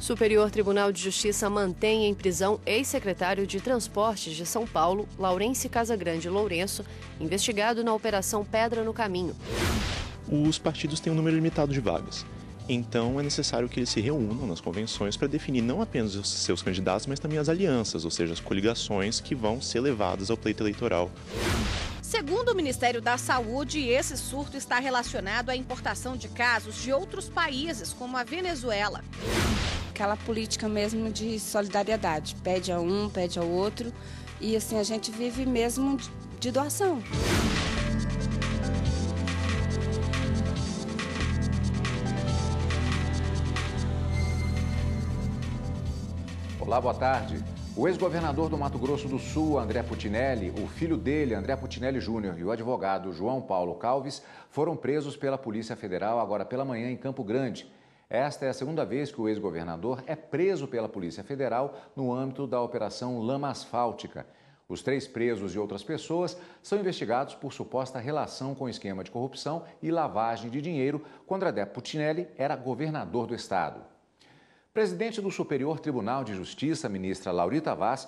Superior Tribunal de Justiça mantém em prisão ex-secretário de Transportes de São Paulo, Laurence Casagrande Lourenço, investigado na Operação Pedra no Caminho. Os partidos têm um número limitado de vagas. Então, é necessário que eles se reúnam nas convenções para definir não apenas os seus candidatos, mas também as alianças, ou seja, as coligações que vão ser levadas ao pleito eleitoral. Segundo o Ministério da Saúde, esse surto está relacionado à importação de casos de outros países, como a Venezuela. Aquela política mesmo de solidariedade, pede a um, pede ao outro, e assim a gente vive mesmo de doação. Olá, boa tarde. O ex-governador do Mato Grosso do Sul, André Putinelli, o filho dele, André Putinelli Júnior, e o advogado João Paulo Calves foram presos pela Polícia Federal agora pela manhã em Campo Grande. Esta é a segunda vez que o ex-governador é preso pela Polícia Federal no âmbito da Operação Lama Asfáltica. Os 3 presos e outras pessoas são investigados por suposta relação com esquema de corrupção e lavagem de dinheiro quando André Putinelli era governador do estado. Presidente do Superior Tribunal de Justiça, ministra Laurita Vaz,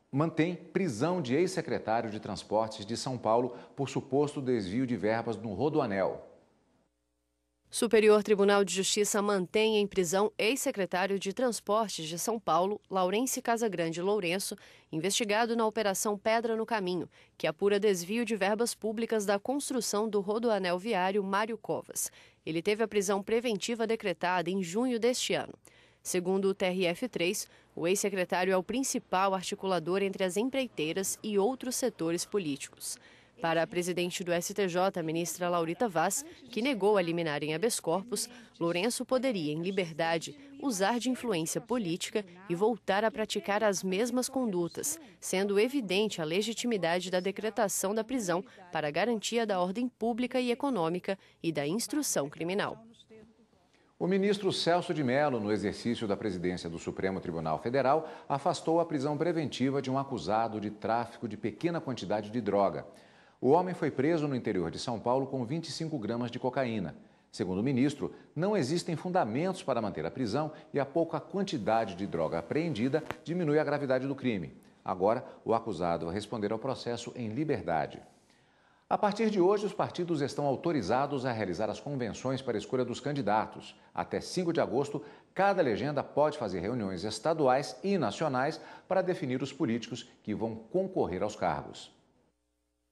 mantém prisão de ex-secretário de Transportes de São Paulo por suposto desvio de verbas no Rodoanel. Superior Tribunal de Justiça mantém em prisão ex-secretário de Transportes de São Paulo, Laurence Casagrande Lourenço, investigado na Operação Pedra no Caminho, que apura desvio de verbas públicas da construção do Rodoanel Viário Mário Covas. Ele teve a prisão preventiva decretada em junho deste ano. Segundo o TRF3, o ex-secretário é o principal articulador entre as empreiteiras e outros setores políticos. Para a presidente do STJ, a ministra Laurita Vaz, que negou a liminar em habeas corpus, Lourenço poderia, em liberdade, usar de influência política e voltar a praticar as mesmas condutas, sendo evidente a legitimidade da decretação da prisão para a garantia da ordem pública e econômica e da instrução criminal. O ministro Celso de Mello, no exercício da presidência do Supremo Tribunal Federal, afastou a prisão preventiva de um acusado de tráfico de pequena quantidade de droga. O homem foi preso no interior de São Paulo com 25 gramas de cocaína. Segundo o ministro, não existem fundamentos para manter a prisão e a pouca quantidade de droga apreendida diminui a gravidade do crime. Agora, o acusado vai responder ao processo em liberdade. A partir de hoje, os partidos estão autorizados a realizar as convenções para a escolha dos candidatos. Até 5 de agosto, cada legenda pode fazer reuniões estaduais e nacionais para definir os políticos que vão concorrer aos cargos.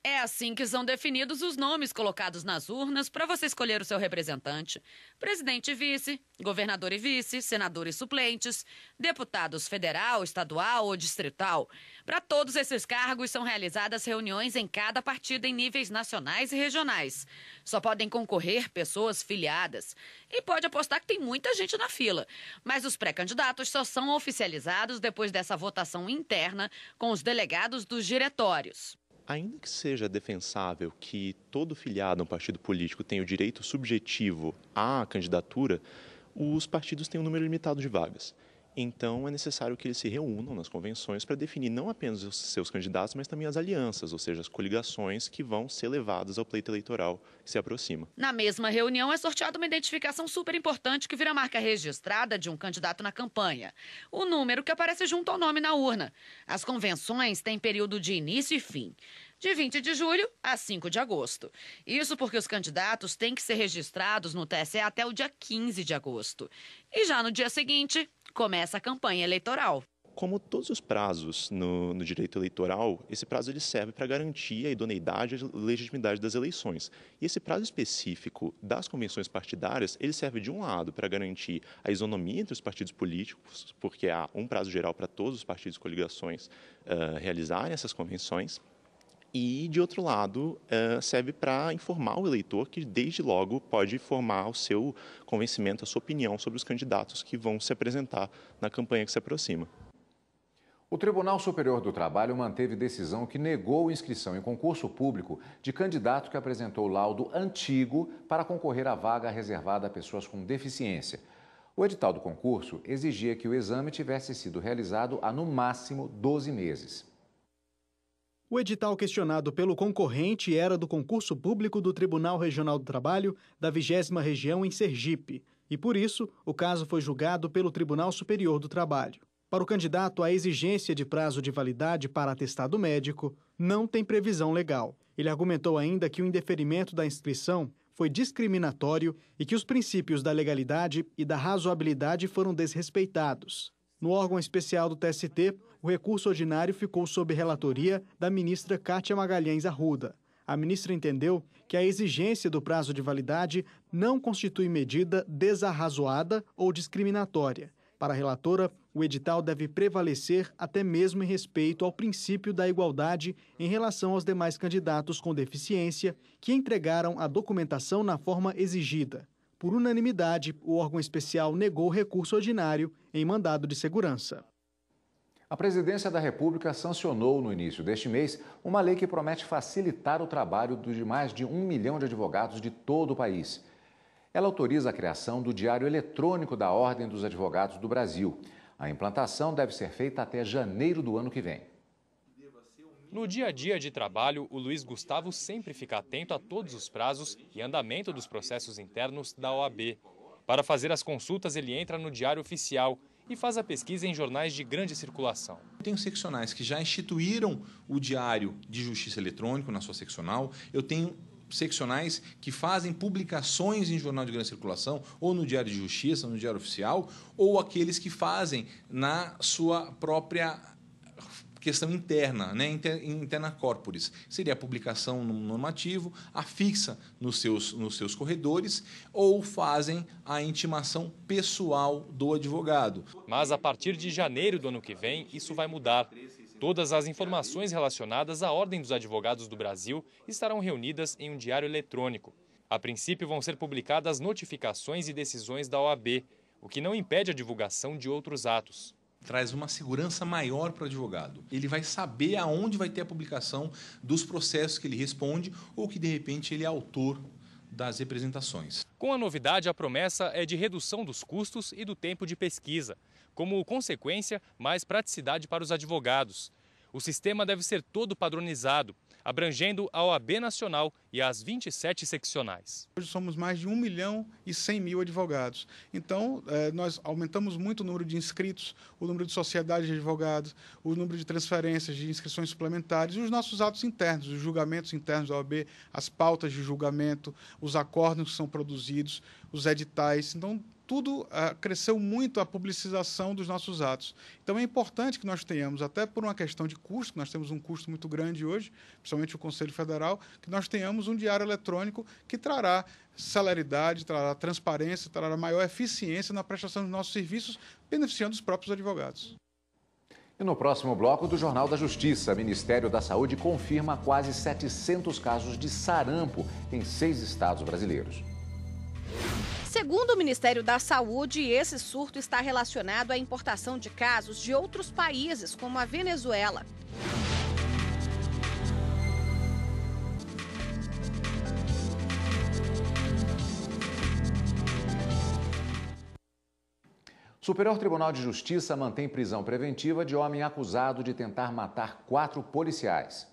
É assim que são definidos os nomes colocados nas urnas para você escolher o seu representante. Presidente e vice, governador e vice, senadores suplentes, deputados federal, estadual ou distrital. Para todos esses cargos são realizadas reuniões em cada partido em níveis nacionais e regionais. Só podem concorrer pessoas filiadas. E pode apostar que tem muita gente na fila. Mas os pré-candidatos só são oficializados depois dessa votação interna com os delegados dos diretórios. Ainda que seja defensável que todo filiado a um partido político tenha o direito subjetivo à candidatura, os partidos têm um número limitado de vagas. Então, é necessário que eles se reúnam nas convenções para definir não apenas os seus candidatos, mas também as alianças, ou seja, as coligações que vão ser levadas ao pleito eleitoral que se aproxima. Na mesma reunião é sorteada uma identificação super importante que vira marca registrada de um candidato na campanha. O número que aparece junto ao nome na urna. As convenções têm período de início e fim, de 20 de julho a 5 de agosto. Isso porque os candidatos têm que ser registrados no TSE até o dia 15 de agosto. E já no dia seguinte, começa a campanha eleitoral. Como todos os prazos no direito eleitoral, esse prazo ele serve para garantir a idoneidade e a legitimidade das eleições. E esse prazo específico das convenções partidárias, ele serve de um lado para garantir a isonomia entre os partidos políticos, porque há um prazo geral para todos os partidos e coligações realizarem essas convenções. E, de outro lado, serve para informar o eleitor que, desde logo, pode formar o seu convencimento, a sua opinião sobre os candidatos que vão se apresentar na campanha que se aproxima. O Tribunal Superior do Trabalho manteve decisão que negou inscrição em concurso público de candidato que apresentou laudo antigo para concorrer à vaga reservada a pessoas com deficiência. O edital do concurso exigia que o exame tivesse sido realizado há, no máximo, 12 meses. O edital questionado pelo concorrente era do concurso público do Tribunal Regional do Trabalho da 20ª Região em Sergipe e, por isso, o caso foi julgado pelo Tribunal Superior do Trabalho. Para o candidato, a exigência de prazo de validade para atestado médico não tem previsão legal. Ele argumentou ainda que o indeferimento da inscrição foi discriminatório e que os princípios da legalidade e da razoabilidade foram desrespeitados. No órgão especial do TST, o recurso ordinário ficou sob relatoria da ministra Kátia Magalhães Arruda. A ministra entendeu que a exigência do prazo de validade não constitui medida desarrazoada ou discriminatória. Para a relatora, o edital deve prevalecer até mesmo em respeito ao princípio da igualdade em relação aos demais candidatos com deficiência que entregaram a documentação na forma exigida. Por unanimidade, o órgão especial negou o recurso ordinário em mandado de segurança. A Presidência da República sancionou no início deste mês uma lei que promete facilitar o trabalho de mais de 1 milhão de advogados de todo o país. Ela autoriza a criação do Diário Eletrônico da Ordem dos Advogados do Brasil. A implantação deve ser feita até janeiro do ano que vem. No dia a dia de trabalho, o Luiz Gustavo sempre fica atento a todos os prazos e andamento dos processos internos da OAB. Para fazer as consultas, ele entra no Diário Oficial e faz a pesquisa em jornais de grande circulação. Eu tenho seccionais que já instituíram o Diário de Justiça Eletrônico na sua seccional. Eu tenho seccionais que fazem publicações em jornal de grande circulação, ou no Diário de Justiça, no Diário Oficial, ou aqueles que fazem na sua própria questão interna, né, interna corporis. Seria a publicação no normativo, afixa nos seus corredores, ou fazem a intimação pessoal do advogado. Mas a partir de janeiro do ano que vem, isso vai mudar. Todas as informações relacionadas à Ordem dos Advogados do Brasil estarão reunidas em um diário eletrônico. A princípio vão ser publicadas notificações e decisões da OAB, o que não impede a divulgação de outros atos. Traz uma segurança maior para o advogado. Ele vai saber aonde vai ter a publicação dos processos que ele responde ou que, de repente, ele é autor das representações. Com a novidade, a promessa é de redução dos custos e do tempo de pesquisa. Como consequência, mais praticidade para os advogados. O sistema deve ser todo padronizado, abrangendo a OAB Nacional e as 27 seccionais. Hoje somos mais de 1.100.000 advogados. Então, nós aumentamos muito o número de inscritos, o número de sociedades de advogados, o número de transferências, de inscrições suplementares e os nossos atos internos, os julgamentos internos da OAB, as pautas de julgamento, os acórdãos que são produzidos, os editais. Então, tudo cresceu muito a publicização dos nossos atos. Então, é importante que nós tenhamos, até por uma questão de custo, nós temos um custo muito grande hoje, principalmente o Conselho Federal, que nós tenhamos um diário eletrônico que trará celeridade, trará transparência, trará maior eficiência na prestação dos nossos serviços, beneficiando os próprios advogados. E no próximo bloco do Jornal da Justiça, o Ministério da Saúde confirma quase 700 casos de sarampo em 6 estados brasileiros. Segundo o Ministério da Saúde, esse surto está relacionado à importação de casos de outros países, como a Venezuela. O Superior Tribunal de Justiça mantém prisão preventiva de homem acusado de tentar matar 4 policiais.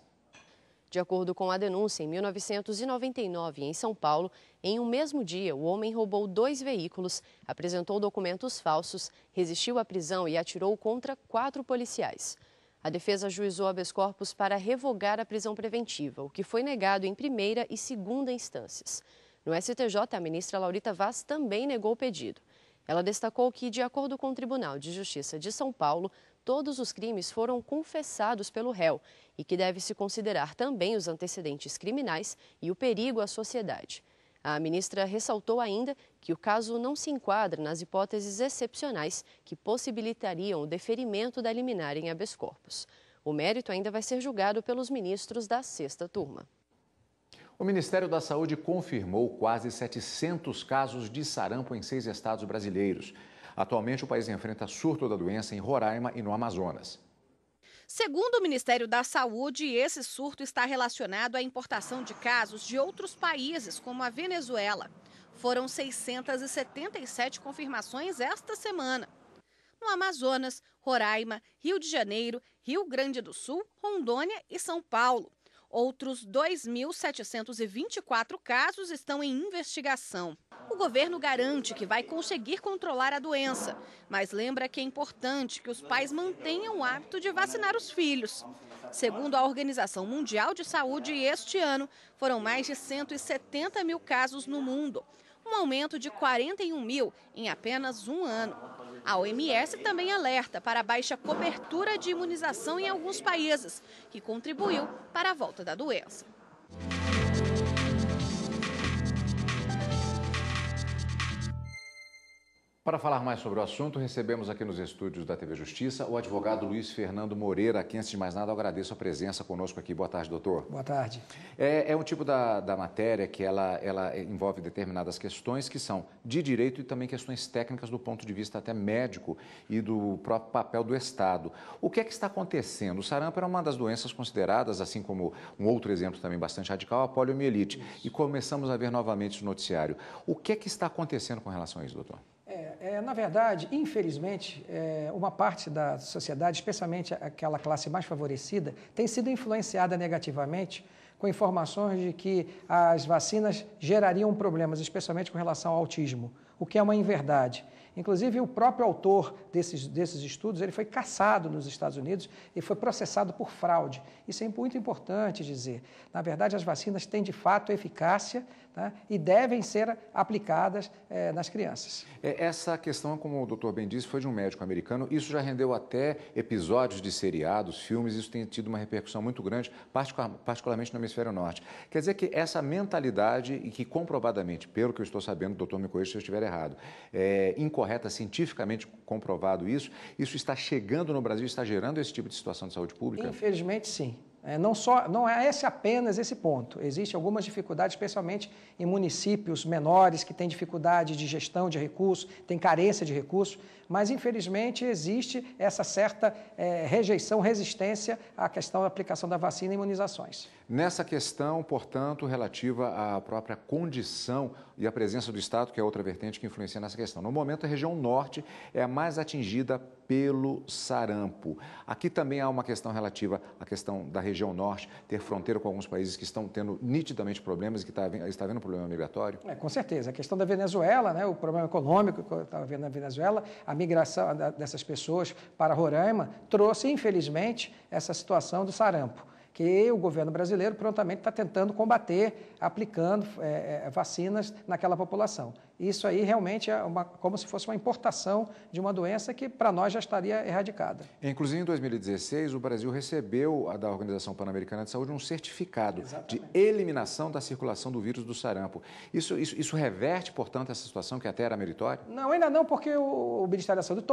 De acordo com a denúncia, em 1999, em São Paulo, em um mesmo dia, o homem roubou 2 veículos, apresentou documentos falsos, resistiu à prisão e atirou contra 4 policiais. A defesa ajuizou habeas corpus para revogar a prisão preventiva, o que foi negado em primeira e segunda instâncias. No STJ, a ministra Laurita Vaz também negou o pedido. Ela destacou que, de acordo com o Tribunal de Justiça de São Paulo, todos os crimes foram confessados pelo réu e que deve-se considerar também os antecedentes criminais e o perigo à sociedade. A ministra ressaltou ainda que o caso não se enquadra nas hipóteses excepcionais que possibilitariam o deferimento da liminar em habeas corpus. O mérito ainda vai ser julgado pelos ministros da 6ª turma. O Ministério da Saúde confirmou quase 700 casos de sarampo em 6 estados brasileiros. Atualmente, o país enfrenta surto da doença em Roraima e no Amazonas. Segundo o Ministério da Saúde, esse surto está relacionado à importação de casos de outros países, como a Venezuela. Foram 677 confirmações esta semana. No Amazonas, Roraima, Rio de Janeiro, Rio Grande do Sul, Rondônia e São Paulo. Outros 2.724 casos estão em investigação. O governo garante que vai conseguir controlar a doença, mas lembra que é importante que os pais mantenham o hábito de vacinar os filhos. Segundo a Organização Mundial de Saúde, este ano foram mais de 170 mil casos no mundo, um aumento de 41 mil em apenas um ano. A OMS também alerta para a baixa cobertura de imunização em alguns países, que contribuiu para a volta da doença. Para falar mais sobre o assunto, recebemos aqui nos estúdios da TV Justiça o advogado Luiz Fernando Moreira, a quem, antes de mais nada, eu agradeço a presença conosco aqui. Boa tarde, doutor. Boa tarde. É um tipo da matéria que ela envolve determinadas questões que são de direito e também questões técnicas do ponto de vista até médico e do próprio papel do Estado. O que é que está acontecendo? O sarampo era uma das doenças consideradas, assim como um outro exemplo também bastante radical, a poliomielite. E começamos a ver novamente no noticiário. O que é que está acontecendo com relação a isso, doutor? Na verdade, infelizmente, uma parte da sociedade, especialmente aquela classe mais favorecida, tem sido influenciada negativamente com informações de que as vacinas gerariam problemas, especialmente com relação ao autismo, o que é uma inverdade. Inclusive, o próprio autor desses estudos, ele foi cassado nos Estados Unidos e foi processado por fraude. Isso é muito importante dizer. Na verdade, as vacinas têm, de fato, eficácia, tá? E devem ser aplicadas nas crianças. Essa questão, como o doutor bem disse, foi de um médico americano. Isso já rendeu até episódios de seriados, filmes. Isso tem tido uma repercussão muito grande, particularmente no hemisfério norte. Quer dizer que essa mentalidade, e que comprovadamente, pelo que eu estou sabendo, doutor me corrija se eu estiver errado, incorreta, cientificamente comprovado isso está chegando no Brasil, está gerando esse tipo de situação de saúde pública? Infelizmente, sim. Não é apenas esse ponto. Existem algumas dificuldades, especialmente em municípios menores que têm dificuldade de gestão de recursos, têm carência de recursos, mas, infelizmente, existe essa certa rejeição, resistência à questão da aplicação da vacina e imunizações. Nessa questão, portanto, relativa à própria condição e à presença do Estado, que é outra vertente que influencia nessa questão. No momento, a região norte é a mais atingida pelo sarampo. Aqui também há uma questão relativa à questão da região norte, ter fronteira com alguns países que estão tendo nitidamente problemas e que está havendo um problema migratório. Com certeza. A questão da Venezuela, né, o problema econômico que está havendo na Venezuela, a migração dessas pessoas para Roraima trouxe, infelizmente, essa situação do sarampo, que o governo brasileiro prontamente está tentando combater, aplicando vacinas naquela população. Isso aí realmente é como se fosse uma importação de uma doença que para nós já estaria erradicada. Inclusive, em 2016, o Brasil recebeu da Organização Pan-Americana de Saúde um certificado Exatamente. de eliminação da circulação do vírus do sarampo. Isso reverte, portanto, essa situação que até era meritória? Não, ainda não, porque o Ministério da Saúde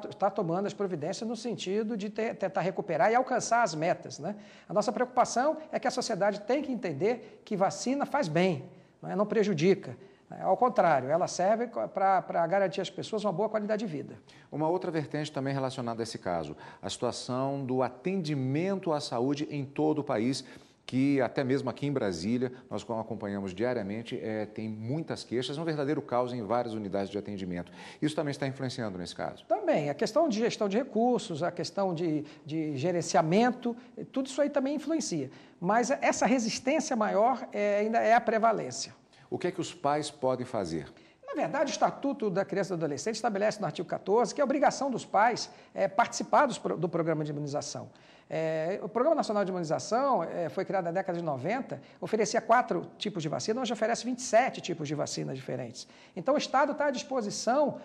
está tomando as providências no sentido de tentar recuperar e alcançar as metas, né? A nossa preocupação é que a sociedade tem que entender que vacina faz bem, não prejudica. Ao contrário, ela serve para garantir às pessoas uma boa qualidade de vida. Uma outra vertente também relacionada a esse caso, a situação do atendimento à saúde em todo o país, que até mesmo aqui em Brasília, nós acompanhamos diariamente, tem muitas queixas, um verdadeiro caos em várias unidades de atendimento. Isso também está influenciando nesse caso? Também. A questão de gestão de recursos, a questão de gerenciamento, tudo isso aí também influencia. Mas essa resistência maior ainda é a prevalência. O que é que os pais podem fazer? Na verdade, o Estatuto da Criança e do Adolescente estabelece no artigo 14 que a obrigação dos pais é participar do programa de imunização. O Programa Nacional de Imunização foi criado na década de 90, oferecia 4 tipos de vacina, hoje oferece 27 tipos de vacinas diferentes. Então, o Estado está à disposição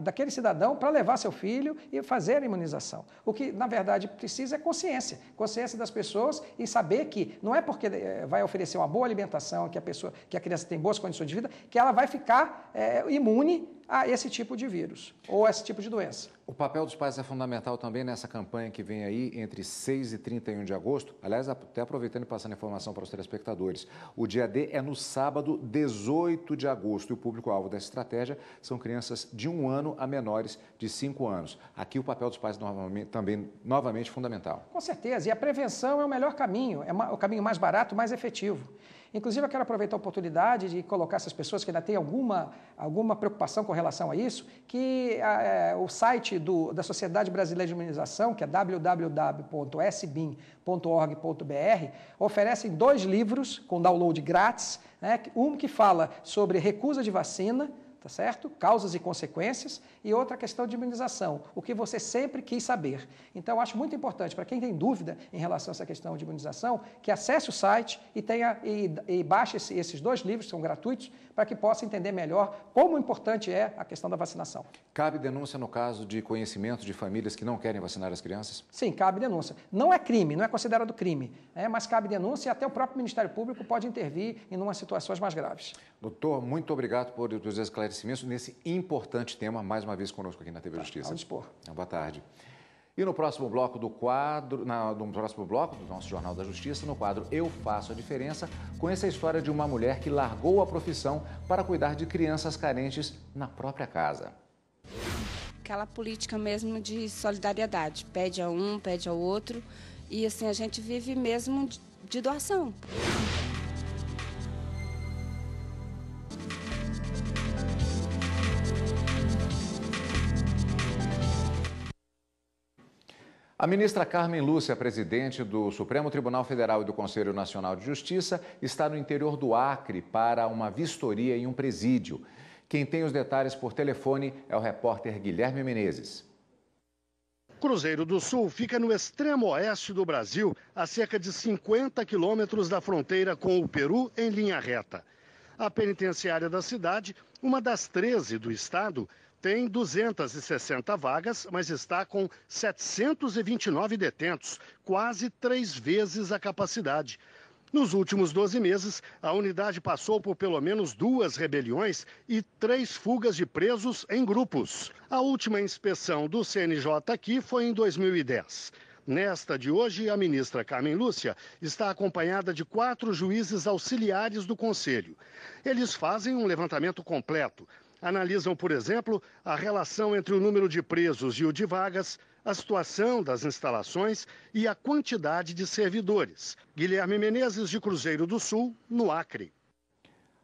daquele cidadão para levar seu filho e fazer a imunização. O que, na verdade, precisa é consciência das pessoas e saber que não é porque vai oferecer uma boa alimentação, que a criança tem boas condições de vida, que ela vai ficar imune a esse tipo de vírus ou a esse tipo de doença. O papel dos pais é fundamental também nessa campanha que vem aí entre 6 e 31 de agosto. Aliás, até aproveitando e passando informação para os telespectadores, o dia D é no sábado, 18 de agosto. E o público-alvo dessa estratégia são crianças de 1 ano a menores de 5 anos. Aqui o papel dos pais também novamente fundamental. Com certeza. E a prevenção é o melhor caminho, é o caminho mais barato, mais efetivo. Inclusive, eu quero aproveitar a oportunidade de colocar essas pessoas que ainda têm alguma preocupação com relação a isso, que o site da Sociedade Brasileira de Imunização, que é www.sbim.org.br, oferecem 2 livros com download grátis, né? Um que fala sobre recusa de vacina, tá certo? Causas e consequências, e outra questão de imunização, o que você sempre quis saber. Então, eu acho muito importante, para quem tem dúvida em relação a essa questão de imunização, que acesse o site e baixe esses 2 livros, que são gratuitos, para que possa entender melhor como importante é a questão da vacinação. Cabe denúncia no caso de conhecimento de famílias que não querem vacinar as crianças? Sim, cabe denúncia. Não é crime, não é considerado crime, mas cabe denúncia e até o próprio Ministério Público pode intervir em umas situações mais graves. Doutor, muito obrigado por os esclarecimentos nesse importante tema, mais uma vez conosco aqui na TV Justiça. Ao dispor. Boa tarde. E no próximo bloco do nosso Jornal da Justiça, no quadro Eu Faço a Diferença, conheça a história de uma mulher que largou a profissão para cuidar de crianças carentes na própria casa. Aquela política mesmo de solidariedade, pede a um, pede ao outro, e assim a gente vive mesmo de doação. A ministra Carmen Lúcia, presidente do Supremo Tribunal Federal e do Conselho Nacional de Justiça, está no interior do Acre para uma vistoria em um presídio. Quem tem os detalhes por telefone é o repórter Guilherme Menezes. Cruzeiro do Sul fica no extremo oeste do Brasil, a cerca de 50 quilômetros da fronteira com o Peru, em linha reta. A penitenciária da cidade, uma das 13 do estado, tem 260 vagas, mas está com 729 detentos, quase 3 vezes a capacidade. Nos últimos 12 meses, a unidade passou por pelo menos 2 rebeliões e 3 fugas de presos em grupos. A última inspeção do CNJ aqui foi em 2010. Nesta de hoje, a ministra Carmen Lúcia está acompanhada de 4 juízes auxiliares do Conselho. Eles fazem um levantamento completo. Analisam, por exemplo, a relação entre o número de presos e o de vagas, a situação das instalações e a quantidade de servidores. Guilherme Menezes, de Cruzeiro do Sul, no Acre.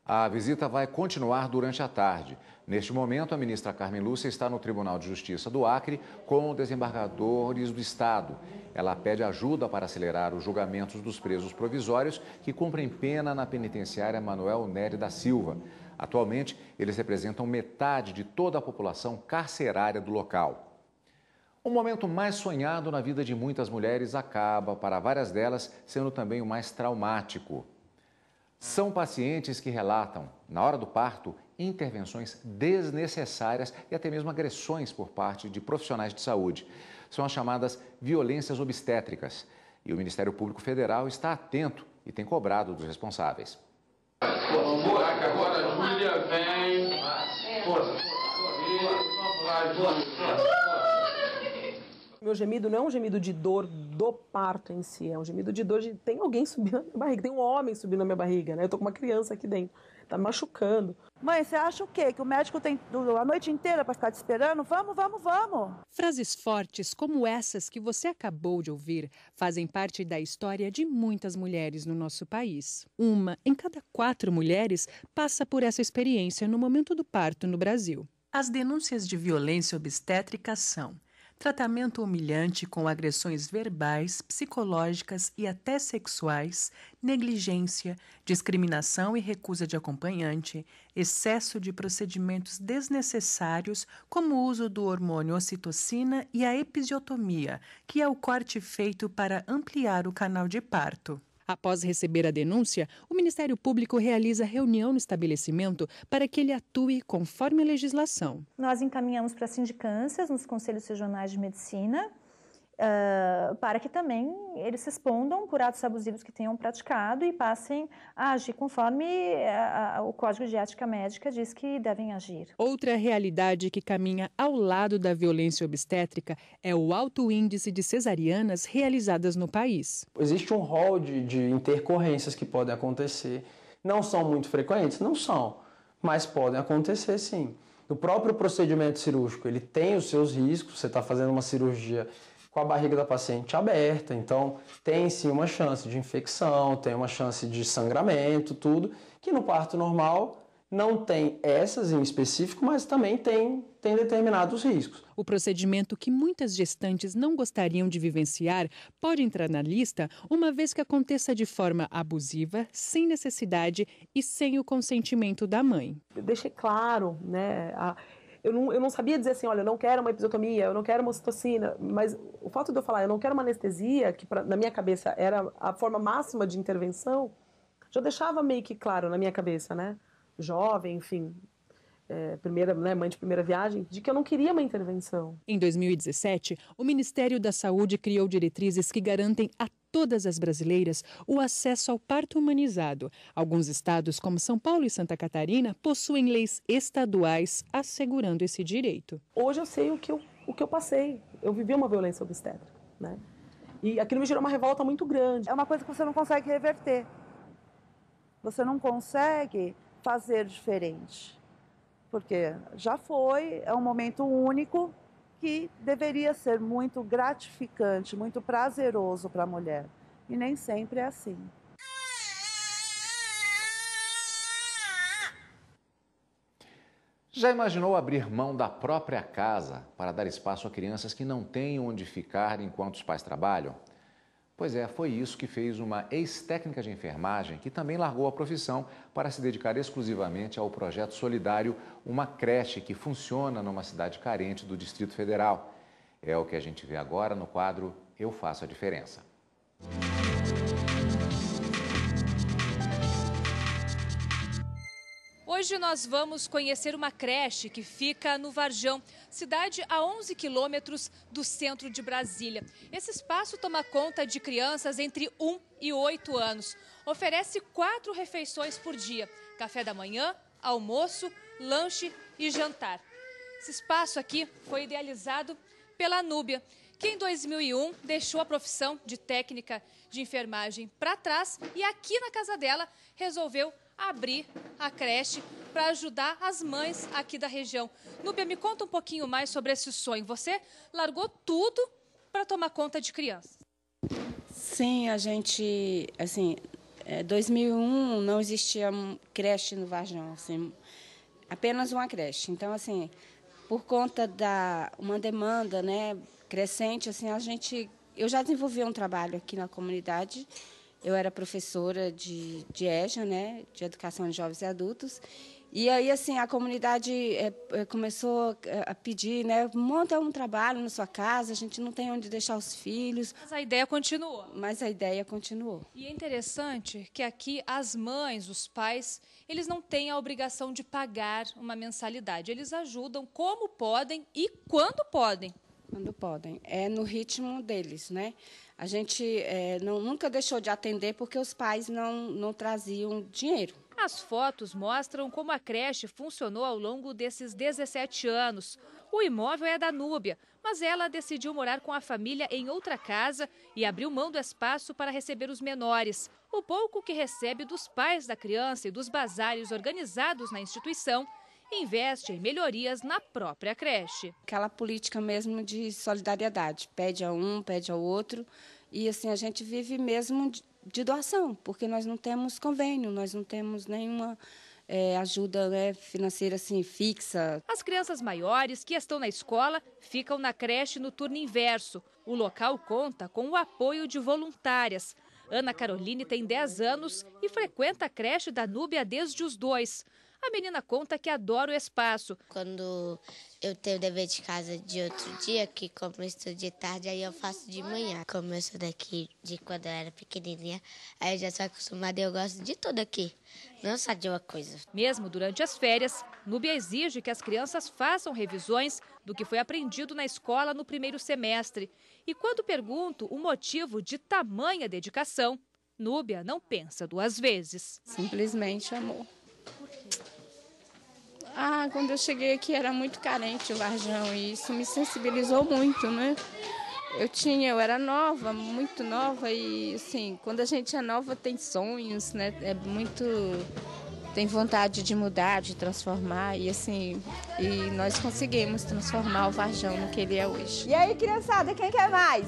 A visita vai continuar durante a tarde. Neste momento, a ministra Carmen Lúcia está no Tribunal de Justiça do Acre com desembargadores do Estado. Ela pede ajuda para acelerar os julgamentos dos presos provisórios que cumprem pena na penitenciária Manuel Nery da Silva. Atualmente, eles representam metade de toda a população carcerária do local. O momento mais sonhado na vida de muitas mulheres acaba, para várias delas, sendo também o mais traumático. São pacientes que relatam, na hora do parto, intervenções desnecessárias e até mesmo agressões por parte de profissionais de saúde. São as chamadas violências obstétricas. E o Ministério Público Federal está atento e tem cobrado dos responsáveis. Agora a Júlia vem. Meu gemido não é um gemido de dor do parto em si, é um gemido de dor de tem alguém subindo na minha barriga, tem um homem subindo na minha barriga, né? Eu tô com uma criança aqui dentro, tá me machucando. Mãe, você acha o quê? Que o médico tem a noite inteira para ficar te esperando? Vamos, vamos, vamos! Frases fortes como essas que você acabou de ouvir fazem parte da história de muitas mulheres no nosso país. 1 em cada 4 mulheres passa por essa experiência no momento do parto no Brasil. As denúncias de violência obstétrica são tratamento humilhante com agressões verbais, psicológicas e até sexuais, negligência, discriminação e recusa de acompanhante, excesso de procedimentos desnecessários, como o uso do hormônio ocitocina e a episiotomia, que é o corte feito para ampliar o canal de parto. Após receber a denúncia, o Ministério Público realiza reunião no estabelecimento para que ele atue conforme a legislação. Nós encaminhamos para sindicâncias nos conselhos regionais de medicina, para que também eles respondam por atos abusivos que tenham praticado e passem a agir conforme o Código de Ética Médica diz que devem agir. Outra realidade que caminha ao lado da violência obstétrica é o alto índice de cesarianas realizadas no país. Existe um rol de intercorrências que podem acontecer. Não são muito frequentes? Não são, mas podem acontecer sim. O próprio procedimento cirúrgico, ele tem os seus riscos, você está fazendo uma cirurgia com a barriga da paciente aberta, então tem sim uma chance de infecção, tem uma chance de sangramento, tudo, que no parto normal não tem essas em específico, mas também tem determinados riscos. O procedimento que muitas gestantes não gostariam de vivenciar pode entrar na lista uma vez que aconteça de forma abusiva, sem necessidade e sem o consentimento da mãe. Eu deixei claro, né? Eu não sabia dizer assim, olha, eu não quero uma episoctomia, eu não quero uma ocitocina, mas o fato de eu falar, eu não quero uma anestesia, que na minha cabeça era a forma máxima de intervenção, já deixava meio que claro na minha cabeça, né? Jovem, enfim, mãe de primeira viagem, de que eu não queria uma intervenção. Em 2017, o Ministério da Saúde criou diretrizes que garantem a todas as brasileiras o acesso ao parto humanizado. Alguns estados, como São Paulo e Santa Catarina, possuem leis estaduais assegurando esse direito. Hoje eu sei o que eu passei. Eu vivi uma violência obstétrica, né? E aquilo me gerou uma revolta muito grande. É uma coisa que você não consegue reverter. Você não consegue fazer diferente, porque já foi, é um momento único que deveria ser muito gratificante, muito prazeroso para a mulher, e nem sempre é assim. Já imaginou abrir mão da própria casa para dar espaço a crianças que não têm onde ficar enquanto os pais trabalham? Pois é, foi isso que fez uma ex-técnica de enfermagem que também largou a profissão para se dedicar exclusivamente ao projeto solidário Uma Creche, que funciona numa cidade carente do Distrito Federal. É o que a gente vê agora no quadro Eu Faço a Diferença. Hoje nós vamos conhecer uma creche que fica no Varjão, cidade a 11 quilômetros do centro de Brasília. Esse espaço toma conta de crianças entre 1 e 8 anos. Oferece 4 refeições por dia: café da manhã, almoço, lanche e jantar. Esse espaço aqui foi idealizado pela Núbia, que em 2001 deixou a profissão de técnica de enfermagem para trás e aqui na casa dela resolveu abrir a creche para ajudar as mães aqui da região. Núbia, me conta um pouquinho mais sobre esse sonho. Você largou tudo para tomar conta de crianças. Sim, a gente, assim, 2001 não existia creche no Varjão, assim, apenas uma creche. Então, assim, por conta da uma demanda, né, crescente, assim, eu já desenvolvi um trabalho aqui na comunidade. Eu era professora de EJA, né, de Educação de Jovens e Adultos. E aí, assim, a comunidade começou a pedir, né, monta um trabalho na sua casa, a gente não tem onde deixar os filhos. Mas a ideia continuou. E é interessante que aqui as mães, os pais, eles não têm a obrigação de pagar uma mensalidade. Eles ajudam como podem e quando podem. Quando podem. É no ritmo deles, né? A gente nunca deixou de atender porque os pais não traziam dinheiro. As fotos mostram como a creche funcionou ao longo desses 17 anos. O imóvel é da Núbia, mas ela decidiu morar com a família em outra casa e abriu mão do espaço para receber os menores. O pouco que recebe dos pais da criança e dos bazares organizados na instituição investe em melhorias na própria creche. Aquela política mesmo de solidariedade, pede a um, pede ao outro, e assim a gente vive mesmo de doação, porque nós não temos convênio, nós não temos nenhuma ajuda financeira assim, fixa. As crianças maiores que estão na escola ficam na creche no turno inverso. O local conta com o apoio de voluntárias. Ana Caroline tem 10 anos e frequenta a creche da Núbia desde os 2. A menina conta que adora o espaço. Quando eu tenho dever de casa de outro dia, que como eu estudo de tarde, aí eu faço de manhã. Como eu sou daqui de quando eu era pequenininha, aí eu já sou acostumada e eu gosto de tudo aqui, não só de uma coisa. Mesmo durante as férias, Núbia exige que as crianças façam revisões do que foi aprendido na escola no primeiro semestre. E quando pergunto o motivo de tamanha dedicação, Núbia não pensa 2 vezes. Simplesmente amor. Quando eu cheguei aqui era muito carente o Varjão e isso me sensibilizou muito, né? Eu era nova, muito nova e assim, quando a gente é nova tem sonhos, né? tem vontade de mudar, de transformar e assim, e nós conseguimos transformar o Varjão no que ele é hoje. E aí, criançada, quem quer mais?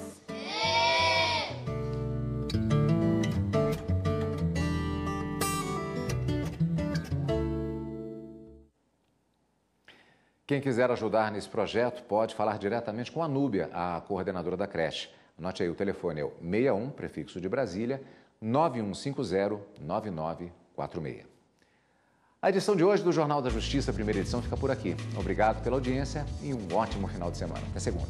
Quem quiser ajudar nesse projeto pode falar diretamente com a Núbia, a coordenadora da creche. Anote aí, o telefone é o 61, prefixo de Brasília, 9150-9946. A edição de hoje do Jornal da Justiça, primeira edição, fica por aqui. Obrigado pela audiência e um ótimo final de semana. Até segunda.